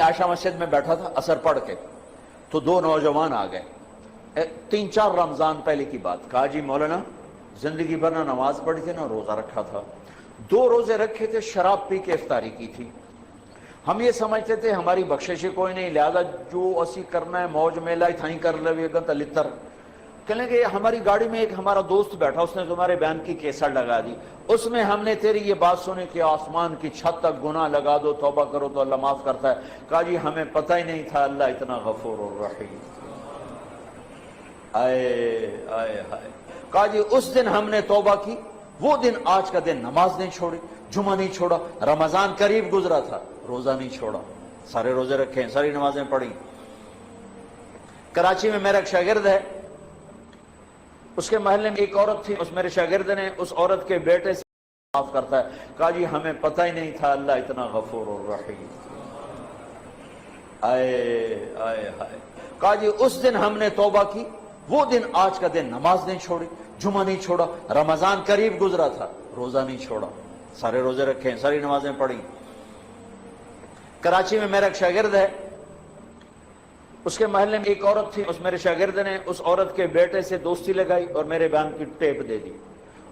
आयशा मस्जिद में बैठा था असर पढ़ के, तो दो नौजवान आ गए, 3-4 रमजान पहले की बात। कहा जी मौलाना जिंदगी भर ना नमाज पढ़ी थी ना रोजा रखा था, 2 रोजे रखे थे, शराब पी के इफ्तारी की थी। हम ये समझते थे हमारी बख्शिश कोई नहीं, लिहाजा जो असी करना है मौज मेला थाई कर लेगा तलितर। कहने कि हमारी गाड़ी में एक हमारा दोस्त बैठा, उसने तुम्हारे बयान की केसर लगा दी, उसमें हमने तेरी ये बात सुनी कि आसमान की छत तक गुनाह लगा दो, तौबा करो तो अल्लाह माफ करता है। कहा जी हमें पता ही नहीं था अल्लाह इतना गफूर और रहीम। आए आए हाय। कहा जी उस दिन हमने तौबा की, वो दिन आज का दिन, नमाज नहीं छोड़ी, जुमा नहीं छोड़ा, रमजान करीब गुजरा था, रोजा नहीं छोड़ा, सारे रोजे रखे, सारी नमाजें पढ़ी। कराची में मेरा एक शागिर्द है, उसके महल्ले में एक औरत थी, उस मेरे शागिर्द ने उस औरत के बेटे से माफ करता है। कहा जी हमें पता ही नहीं था अल्लाह इतना गफूर और रहीम। आए आए हाय। कहा जी उस दिन हमने तौबा की, वो दिन आज का दिन, नमाज नहीं छोड़ी, जुमा नहीं छोड़ा, रमजान करीब गुजरा था, रोजा नहीं छोड़ा, सारे रोजे रखे, सारी नमाजें पढ़ी। कराची में मेरा एक शागिर्द है, उसके महल्ले में एक औरत थी, उस मेरे शागिर्द ने उस औरत के बेटे से दोस्ती लगाई और मेरे बयान की टेप दे दी।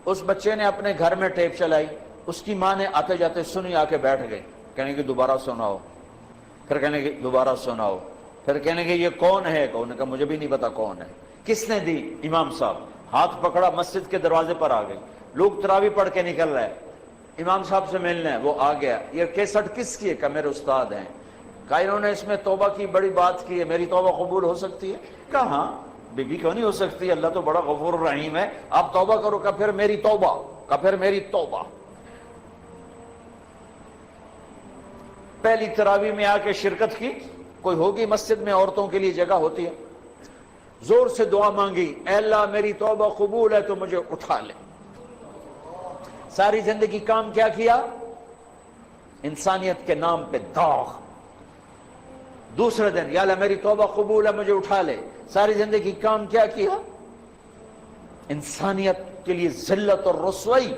उस बच्चे ने अपने घर में टेप चलाई, उसकी माँ ने आते जाते सुनी, आके बैठ गई, कहने की दोबारा सुनाओ, फिर कहने की दोबारा सुनाओ, फिर कहने की ये कौन है? कौन का मुझे भी नहीं पता कौन है। किसने दी? इमाम साहब। हाथ पकड़ा, मस्जिद के दरवाजे पर आ गई, लोग तरावी पढ़ के निकल रहे, इमाम साहब से मिलने है, वो आ गया। ये केसट किसकी है? का मेरे उस्ताद हैं। कहा इन्होंने इसमें तौबा की बड़ी बात की है, मेरी तौबा कबूल हो सकती है? कहा हाँ, बीबी क्यों नहीं हो सकती, अल्लाह तो बड़ा गफूर रहीम है, आप तौबा करो। का फिर मेरी तौबा, का फिर मेरी तौबा। पहली तरावी में आके शिरकत की, कोई होगी मस्जिद में औरतों के लिए जगह होती है, जोर से दुआ मांगी, ऐ अल्लाह मेरी तौबा कबूल है तो मुझे उठा ले। सारी जिंदगी काम क्या किया? इंसानियत के नाम पे दाग। दूसरे दिन या अल्लाह मेरी तौबा कबूल है मुझे उठा ले। सारी जिंदगी काम क्या किया? इंसानियत के लिए जिल्लत और रुसवाई।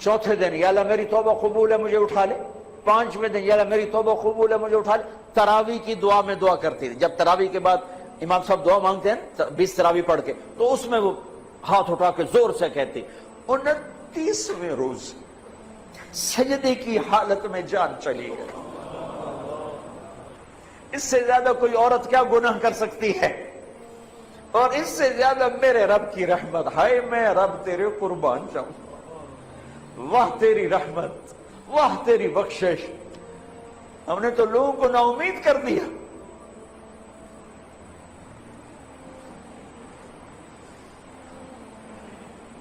चौथे दिन या अल्लाह मेरी तौबा कबूल है मुझे उठा ले। पांचवें दिन या अल्लाह मेरी तौबा कबूल है मुझे उठा ले। तरावी की दुआ में दुआ करती थी, जब तरावी के बाद इमाम साहब दुआ मांगते हैं 20 तरावी पढ़ के, तो उसमें वो हाथ उठा के जोर से कहती, 29वें रोज सजदे की हालत में जान चली गई। इससे ज्यादा कोई औरत क्या गुनाह कर सकती है? और इससे ज्यादा मेरे रब की रहमत। हाय मैं रब तेरे कुर्बान जाऊं, वाह तेरी रहमत, वाह तेरी बख्शिश। हमने तो लोगों को नाउमीद कर दिया।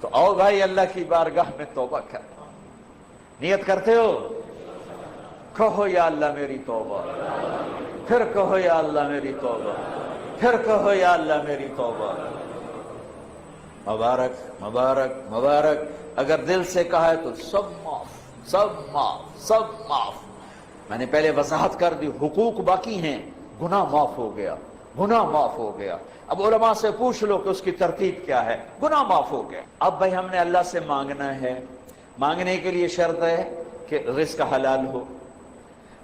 तो आओ भाई अल्लाह की बारगाह में तौबा कर। नियत करते हो? कहो या अल्लाह मेरी तौबा, फिर कहो या अल्लाह मेरी तौबा, फिर कहो या अल्लाह मेरी तौबा। मुबारक मुबारक मुबारक। अगर दिल से कहा है तो सब माफ, सब माफ, सब माफ। मैंने पहले वजाहत कर दी, हुकूक बाकी हैं, गुनाह माफ हो गया, गुनाह माफ हो गया। अब उलमा से पूछ लो कि उसकी तरतीब क्या है, गुनाह माफ हो गया। अब भाई हमने अल्लाह से मांगना है। मांगने के लिए शर्त है कि रिस्क हलाल हो,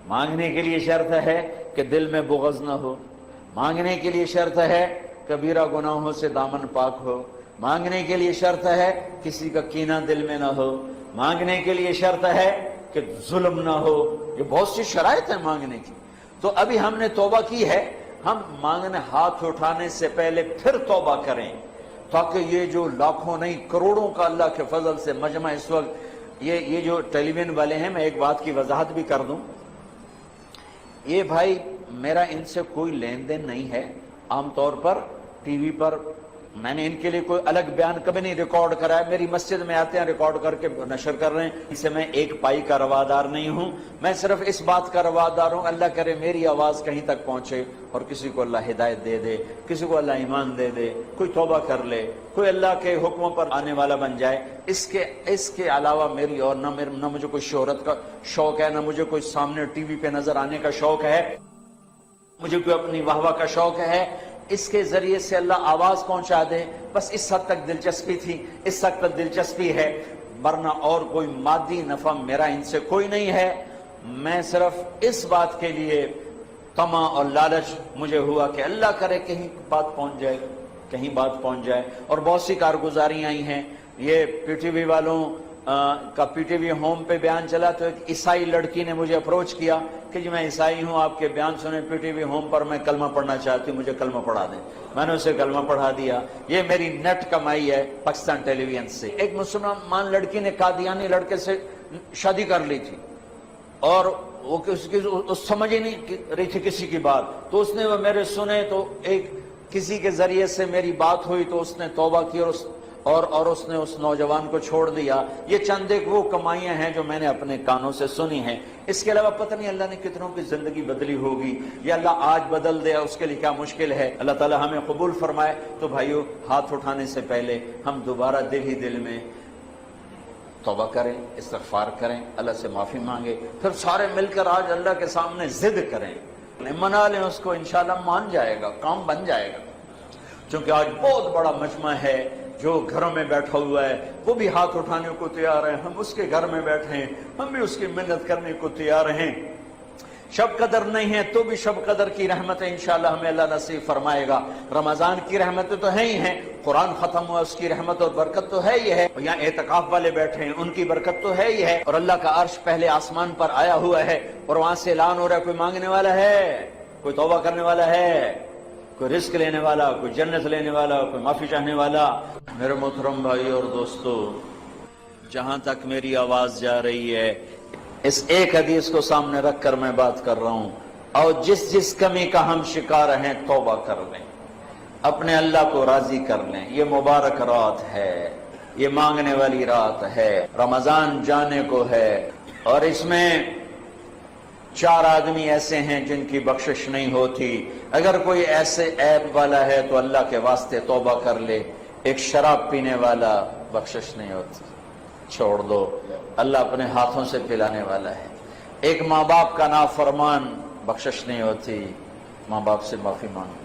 मांगने के लिए शर्त है कि दिल में बुग़्ज़ न हो, मांगने के लिए शर्त है कबीरा गुनाहों से दामन पाक हो, मांगने के लिए शर्त है किसी का कीना दिल में न हो, मांगने के लिए शर्त है कि जुल्म ना हो। ये बहुत सी शराइत है मांगने की। तो अभी हमने तौबा की है, हम मांगने हाथ उठाने से पहले फिर तौबा करें, ताकि ये जो लाखों नहीं करोड़ों का अल्लाह के फजल से मजमा इस वक्त ये जो टेलीविजन वाले हैं, मैं एक बात की वजाहत भी कर दूं, ये भाई मेरा इनसे कोई लेन देन नहीं है। आमतौर पर टीवी पर मैंने इनके लिए कोई अलग बयान कभी नहीं रिकॉर्ड करा है। मेरी मस्जिद में आते हैं, रिकॉर्ड करके नशर कर रहे हैं। इसे मैं एक पाई का रवादार नहीं हूं। मैं सिर्फ इस बात का रवादार हूं, अल्लाह करे मेरी आवाज कहीं तक पहुंचे और किसी को अल्लाह हिदायत दे दे, किसी को अल्लाह ईमान दे दे, कोई तौबा कर ले, कोई अल्लाह के हुक्मों पर आने वाला बन जाए। इसके अलावा मेरी और न मुझे कोई शोहरत का शौक है, न मुझे कोई सामने टीवी पे नजर आने का शौक है, मुझे कोई अपनी वाहवा का शौक है। इसके जरिए से अल्लाह आवाज पहुंचा दे, बस इस हद तक दिलचस्पी थी, इस हद तक दिलचस्पी है, वरना और कोई मादी नफा मेरा इनसे कोई नहीं है। میں صرف اس بات کے لیے طمع اور لالچ مجھے ہوا کہ اللہ کرے کہیں بات پہنچ جائے، کہیں بات پہنچ جائے، اور بہت سی کارگزاریاں آئی ہیں۔ یہ پی ٹی وی والوں کا پی ٹی وی ہوم پہ بیان چلا تو ایک عیسائی لڑکی نے مجھے اپروچ کیا کہ جی میں عیسائی ہوں، آپ کے بیان سنے پی ٹی وی ہوم پر، میں کلمہ پڑھنا چاہتی ہوں، مجھے کلمہ پڑھا دیں۔ میں نے اسے کلمہ پڑھا دیا۔ یہ میری نیٹ کمائی ہے پاکستان ٹیلی ویژن سے۔ ایک مسلمان لڑکی نے قادیانی لڑکے سے شادی کر لی تھی، اور وہ سمجھ ہی نہیں رہی تھی کسی کی بات، تو اس نے وہ میرے سنے، تو ایک کسی کے ذریعے سے میری بات ہوئی تو اس نے توبہ کی اور اس نے اس نوجوان کو چھوڑ دیا۔ یہ چند ایک وہ کمائیاں ہیں جو میں نے اپنے کانوں سے سنی ہیں۔ اس کے علاوہ پتہ نہیں اللہ نے کتنوں کی زندگی بدلی ہوگی، یا اللہ آج بدل دے، اس کے لیے کیا مشکل ہے۔ اللہ تعالی ہمیں قبول فرمائے۔ تو بھائیو، ہاتھ اٹھانے سے پہلے ہم دوبارہ دل ہی دل میں توبہ کریں، استغفار کریں، اللہ سے معافی مانگے، پھر سارے مل کر آج اللہ کے سامنے ضد کریں، منا لیں اس کو، انشاءاللہ مان جائے گا، کام بن جائے گا۔ چونکہ آج بہت بڑا مجمع ہے، جو گھروں میں بیٹھا ہوا ہے وہ بھی ہاتھ اٹھانے کو تیار ہے، ہم اس کے گھر میں بیٹھے ہیں، ہم بھی اس کی منت کرنے کو تیار ہیں۔ شب قدر نہیں ہے تو بھی شب قدر کی رحمتیں انشاءاللہ ہمیں اللہ نصیب فرمائے گا۔ رمضان کی رحمتیں تو ہیں ہی ہیں، قرآن ختم ہوا اس کی رحمت اور برکت تو ہے ہی ہے، اور یہاں اعتکاف والے بیٹھے ہیں ان کی برکت تو ہے ہی ہے، اور اللہ کا عرش پہلے آسمان پر آیا ہوا ہے، اور وہاں سے اعلان ہو رہا ہے کوئی مانگنے والا ہے، کوئی توبہ کرنے والا ہے، کوئی رزق لینے والا، کوئی جنت لینے والا، کوئی معافی چاہنے والا۔ میرے محترم بھائی اور دوستو، جہاں تک میری آواز جا رہی ہے، اس ایک حدیث کو سامنے رکھ کر میں بات کر رہا ہوں، اور جس کمی کا ہم شکار ہیں توبہ کر لیں، اپنے اللہ کو راضی کر لیں۔ یہ مبارک رات ہے، یہ مانگنے والی رات ہے، رمضان جانے کو ہے، اور اس میں 4 آدمی ایسے ہیں جن کی بخشش نہیں ہوتی۔ اگر کوئی ایسے عیب والا ہے تو اللہ کے واسطے توبہ کر لے۔ ایک شراب پینے والا، بخشش نہیں ہوتی، چھوڑ دو، اللہ اپنے ہاتھوں سے پلانے والا ہے۔ ایک ماں باپ کا نافرمان، بخشش نہیں ہوتی، ماں باپ سے معافی مانگو۔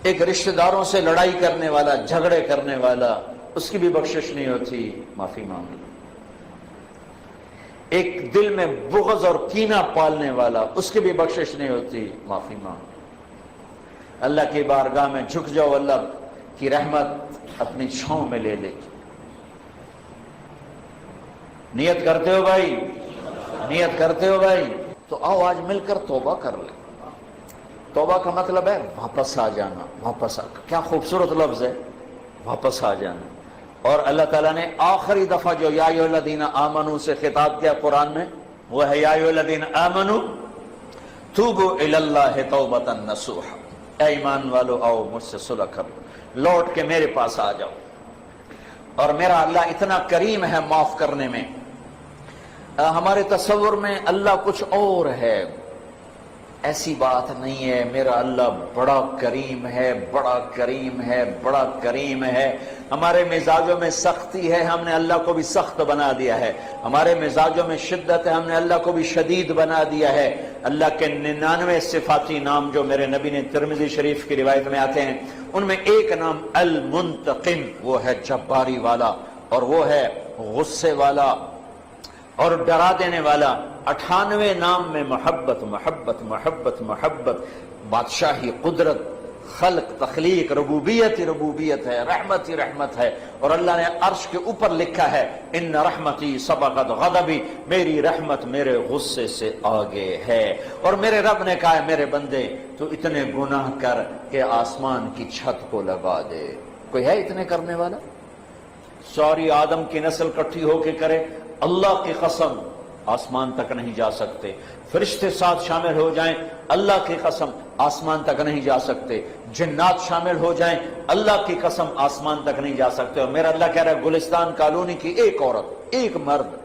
ایک رشتہ داروں سے لڑائی کرنے والا، جھگڑے کرنے والا، اس کی بھی بخشش نہیں ہوتی، معافی مانگ لو۔ ایک دل میں بغض اور کینہ پالنے والا، اس کی بھی بخشش نہیں ہوتی، معافی مانگ لو۔ اللہ کی بارگاہ میں جھک جاؤ، اللہ کی رحمت اپنی چھاؤں میں لے لے۔ نیت کرتے ہو بھائی؟ نیت کرتے ہو بھائی؟ تو آؤ آج مل کر توبہ کر لیں۔ توبہ کا مطلب ہے واپس آ جانا، واپس آ، کیا خوبصورت لفظ ہے، واپس آ جانا۔ اور اللہ تعالیٰ نے آخری دفعہ جو یا ایھا الذین آمنوا سے خطاب کیا قرآن میں، وہ ہے یا ایھا الذین آمنوا توبوا الی اللہ توبۃ نصوحا۔ اے ایمان والو، آؤ مجھ سے صلح کرو، لوٹ کے میرے پاس آ جاؤ۔ اور میرا اللہ اتنا کریم ہے معاف کرنے میں۔ ہمارے تصور میں اللہ کچھ اور ہے، ایسی بات نہیں ہے۔ میرا اللہ بڑا کریم ہے، بڑا کریم ہے، بڑا کریم ہے۔ ہمارے مزاجوں میں سختی ہے، ہم نے اللہ کو بھی سخت بنا دیا ہے۔ ہمارے مزاجوں میں شدت ہے، ہم نے اللہ کو بھی شدید بنا دیا ہے۔ اللہ کے 99 صفاتی نام جو میرے نبی نے ترمذی شریف کی روایت میں آتے ہیں، ان میں ایک نام المنتقم، وہ ہے جباری والا، اور وہ ہے غصے والا اور ڈرا دینے والا۔ 98 نام میں محبت محبت محبت محبت، بادشاہی، قدرت، خلق، تخلیق، ربوبیت ہی ربوبیت ہے، رحمت ہی رحمت ہے۔ اور اللہ نے عرش کے اوپر لکھا ہے ان رحمتی سبقت غضبی، میری رحمت میرے غصے سے آگے ہے۔ اور میرے رب نے کہا ہے میرے بندے تو اتنے گناہ کر کہ آسمان کی چھت کو لگا دے۔ کوئی ہے اتنے کرنے والا؟ ساری آدم کی نسل کٹھی ہو کے کرے، اللہ کی قسم آسمان تک نہیں جا سکتے۔ فرشتے ساتھ شامل ہو جائیں، اللہ کی قسم آسمان تک نہیں جا سکتے۔ جنات شامل ہو جائیں، اللہ کی قسم آسمان تک نہیں جا سکتے۔ اور میرا اللہ کہہ رہا ہے گلستان کالونی کی ایک عورت، ایک مرد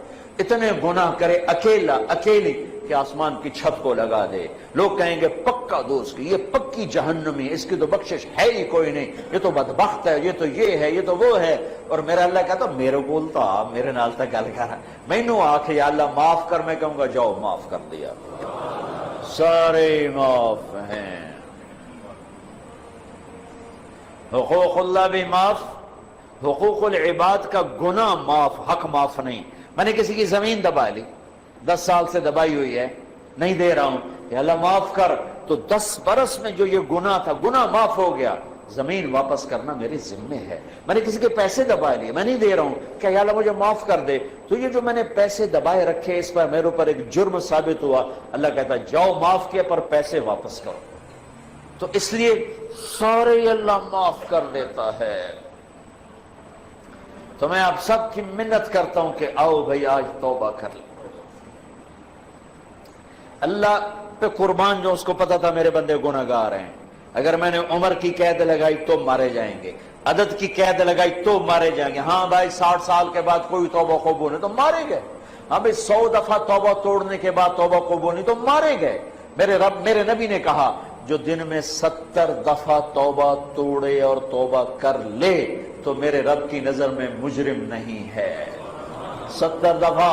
اتنے گناہ کرے اکیلا، اکیلی، کہ آسمان کی چھت کو لگا دے۔ لوگ کہیں گے پکا دوست، یہ پکی جہنمی، اس کی تو بخشش ہے ہی کوئی نہیں، یہ تو بدبخت ہے، یہ تو یہ ہے، یہ تو وہ ہے۔ اور میرا اللہ کہتا میرے بولتا، میرے نال تک گل کر، مینوں آکھ یا اللہ معاف کر، میں کہوں گا جاؤ معاف کر دیا، سارے معاف ہیں۔ حقوق اللہ بھی معاف، حقوق العباد کا گناہ معاف، حق معاف نہیں۔ میں نے کسی کی زمین دبا لی، 10 साल से दबाई हुई है, नहीं दे रहा हूं, या अल्लाह माफ कर, तो 10 बरस में जो ये गुनाह था, गुनाह माफ हो गया, जमीन वापस करना मेरे जिम्मे है। मैंने किसी के पैसे दबा लिए, मैं नहीं दे रहा हूं, क्या या अल्लाह मुझे माफ कर दे, तो ये जो मैंने पैसे दबाए रखे, इस पर मेरे ऊपर एक जुर्म साबित हुआ। अल्लाह कहता है जाओ माफ किया, पर पैसे वापस करो। तो इसलिए सारे अल्लाह माफ कर देता है। तो मैं आप सबकी मिन्नत करता हूं कि आओ भाई आज तौबा कर ले। अल्लाह पे कुर्बान जो उसको पता था मेरे बंदे गुनहगार हैं, अगर मैंने उम्र की कैद लगाई तो मारे जाएंगे, अदद की कैद लगाई तो मारे जाएंगे। हाँ भाई 60 साल के बाद कोई तौबा कबूल नहीं तो मारे गए। हाँ भाई 100 दफा तौबा तोड़ने के बाद तौबा कबूल नहीं तो मारे गए। मेरे नबी ने कहा जो दिन में 70 दफा तौबा तोड़े और तौबा कर ले तो मेरे रब की नजर में मुजरिम नहीं है। 70 दफा।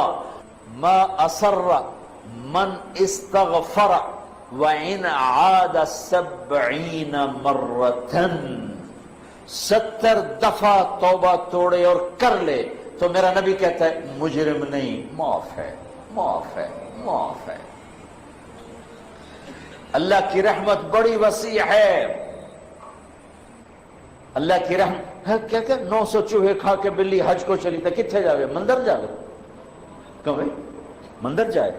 मा असर्रा मन इस्तगफर व इन आद 70 मर्रतन, 70 दफा तौबा तोड़े और कर ले तो मेरा नबी कहता है मुजरिम नहीं, माफ है, माफ है, माफ है। अल्लाह की रहमत बड़ी वसी है। अल्लाह की रहमत है। क्या क्या 900 चूहे खा के बिल्ली हज को चली था, कितने जावे? मंदिर जावे। क्यों भाई मंदिर जाए?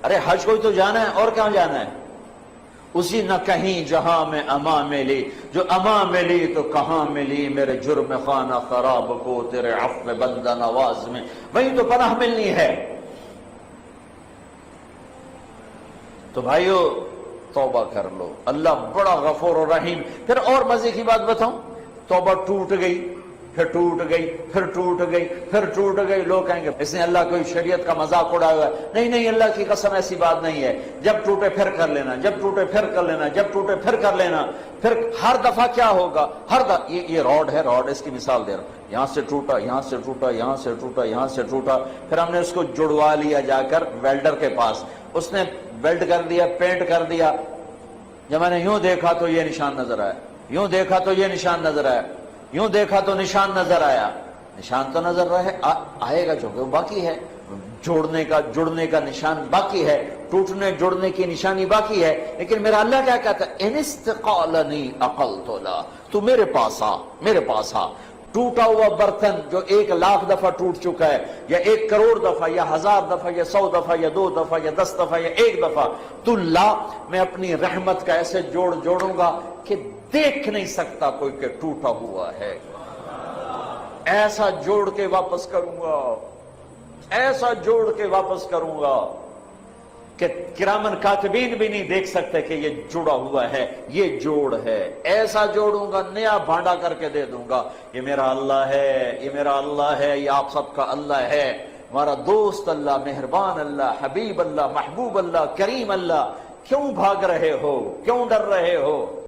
अरे हज को ही तो जाना है, और कहां जाना है? उसी न कहीं जहां में अमा मिली, जो अमा मिली तो कहां मिली मेरे जुर्म खाना खराब को तेरे अफ़्व बंदा नवाज में, वहीं तो पनाह मिलनी है। तो भाइयों तौबा कर लो, अल्लाह बड़ा गफूर और रहीम। फिर और मजे की बात बताऊं, तौबा टूट गई, फिर टूट गई, फिर टूट गई, फिर टूट गई। लोग कहेंगे इसने अल्लाह कोई शरीयत का मजाक उड़ाया है। नहीं नहीं, अल्लाह की कसम ऐसी बात नहीं है। जब टूटे फिर कर लेना, जब टूटे फिर कर लेना, जब टूटे फिर कर लेना। फिर हर दफा क्या होगा, ये रॉड है, रॉड, इसकी मिसाल दे रहा हूं। यहां से टूटा, यहां से टूटा, यहां से टूटा, यहां से टूटा, फिर हमने उसको जुड़वा लिया जाकर वेल्डर के पास, उसने वेल्ड कर दिया, पेंट कर दिया। जब मैंने यूं देखा तो ये निशान नजर आया, यूं देखा तो ये निशान नजर आया, यूं देखा तो निशान नजर आया। निशान तो नजर रहे आएगा, जो कि बाकी है, जोड़ने का जुड़ने का निशान बाकी है, टूटने जुड़ने की निशानी बाकी है। लेकिन मेरा अल्लाह क्या कहता है, इनिस्तक़ालनी अक़ल्तुला, तू मेरे पास आ, मेरे पास आ। टूटा हुआ बर्तन जो 1 लाख दफा टूट चुका है, या 1 करोड़ दफा, या 1000 दफा, या 100 दफा, या 2 दफा, या 10 दफा, या 1 दफा, तू ला, मैं अपनी रहमत का ऐसे जोड़ूंगा कि देख नहीं सकता कोई के टूटा हुआ है। ऐसा जोड़ के वापस करूंगा, ऐसा जोड़ के वापस करूंगा कि किरामन कातिबीन भी नहीं देख सकते कि ये जुड़ा हुआ है, ये जोड़ है। ऐसा जोड़ूंगा, नया भांडा करके दे दूंगा। ये मेरा अल्लाह है, ये मेरा अल्लाह है, ये आप सबका अल्लाह है, हमारा दोस्त अल्लाह, मेहरबान अल्लाह, हबीब अल्लाह, महबूब अल्लाह, करीम अल्लाह। क्यों भाग रहे हो, क्यों डर रहे हो?